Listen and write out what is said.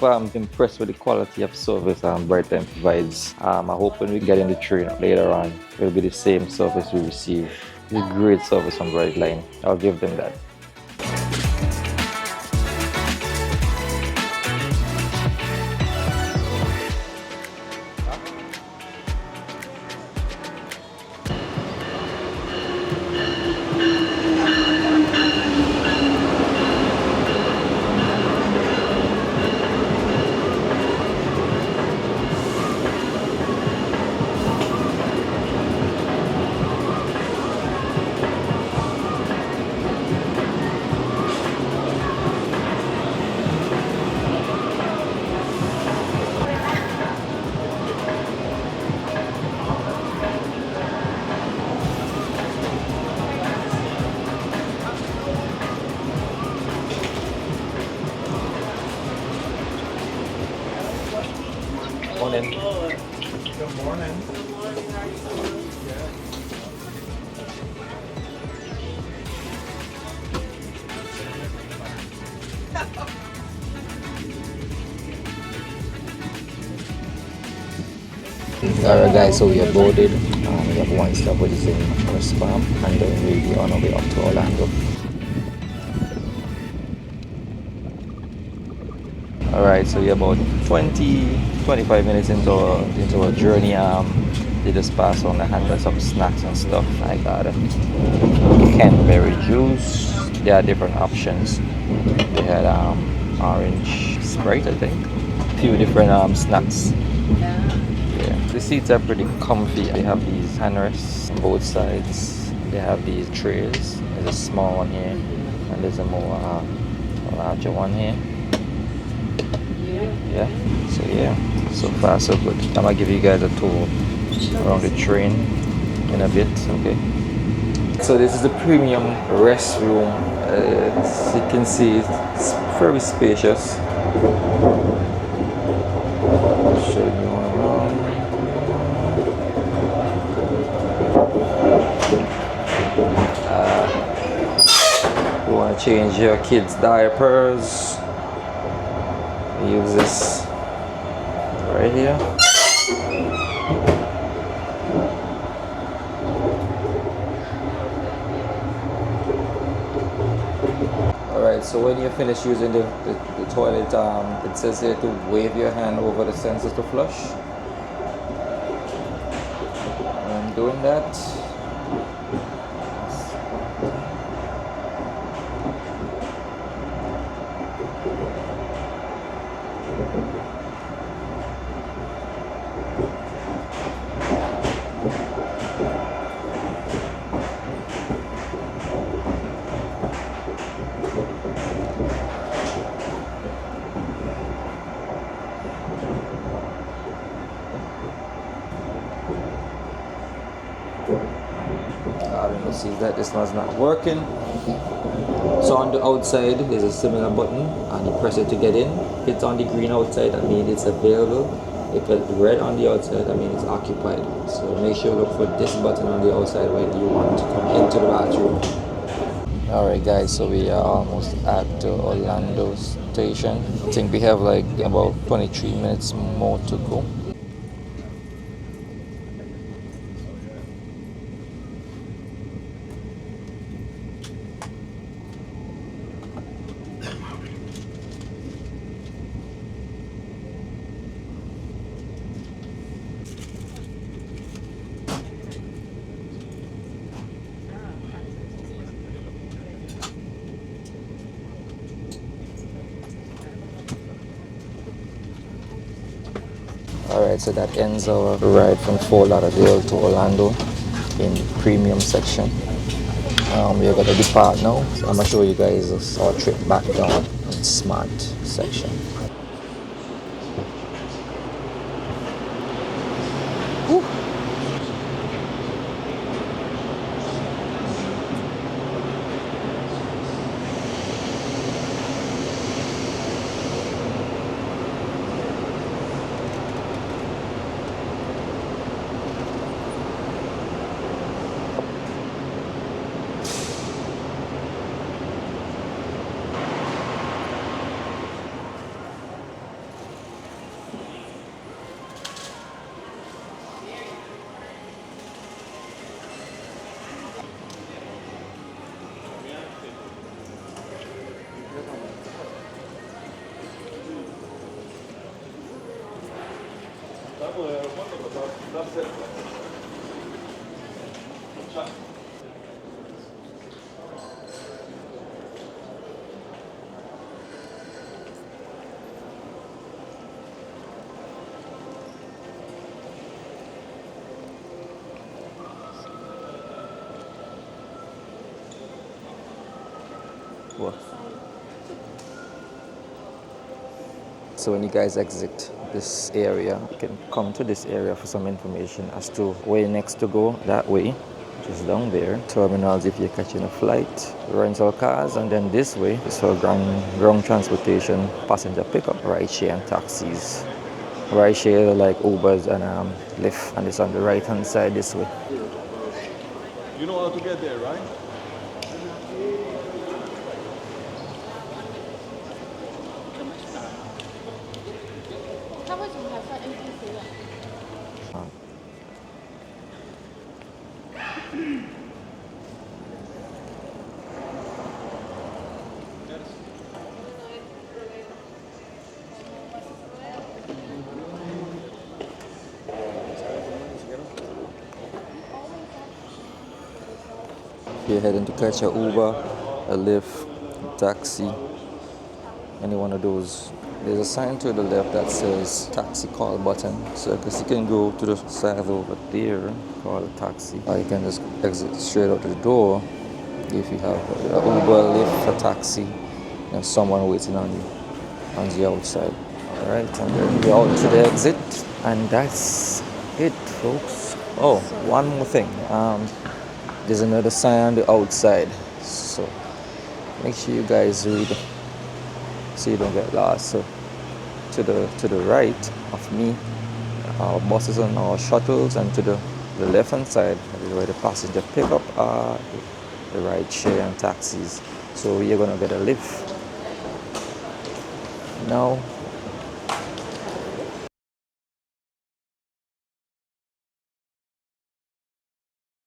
far I'm impressed with the quality of service Brightline provides. I hope when we get in the train later on, it will be the same service we receive. It's a great service from Brightline. I'll give them that. Morning. Good morning. Alright guys, so we are boarded. We have one stop which is in West Palm, and then we'll be on our way up to Orlando. Alright, so we're about 20-25 minutes into our journey. They just pass on the handle some snacks and stuff. I got a Canberry juice. There are different options. They had orange Sprite, I think. A few different snacks. Yeah, the seats are pretty comfy. They have these handrests on both sides. They have these trays. There's a small one here, and there's a more larger one here. Yeah, so far so good. I'm gonna give you guys a tour around the train in a bit. Okay, so this is the premium restroom. As you can see, it's very spacious. I'll show you around. You want to change your kids' diapers, use this right here. Alright, so when you finish using the toilet, it says here to wave your hand over the sensors to flush. I'm doing that. I don't know, see that this one's not working. So on the outside there's a similar button and you press it to get in. If it's on the green outside, that means it's available. If it's red on the outside, that means it's occupied. So make sure you look for this button on the outside when you want to come into the bathroom. Alright guys, so we are almost at the Orlando station. I think we have like about 23 minutes more to go. Alright, so that ends our ride from Fort Lauderdale to Orlando in the premium section. We're going to depart now. So I'm going to show you guys our trip back down in smart section. Whew. What? So when you guys exit this area, you can come to this area for some information as to where next to go. That way, which is down there. Terminals if you're catching a flight, rental cars, and then this way is for ground transportation, passenger pickup, rideshare and taxis. Rideshare like Ubers and Lyft, and it's on the right hand side this way. You know how to get there, right? If you're heading to catch a Uber, a Lyft, a taxi, any one of those, there's a sign to the left that says taxi call button. So I guess you can go to the side over there, call a taxi, or you can just exit straight out the door if you have a Uber, Lyft, a taxi, and someone waiting on you on the outside. Alright, and then we're out to the exit, and that's it, folks. Oh, one more thing. There's another sign on the outside, so make sure you guys read so you don't get lost. So to the right of me, our buses and our shuttles, and to the left hand side is where the passenger pickup are, the ride share and taxis. So you're gonna get a lift now.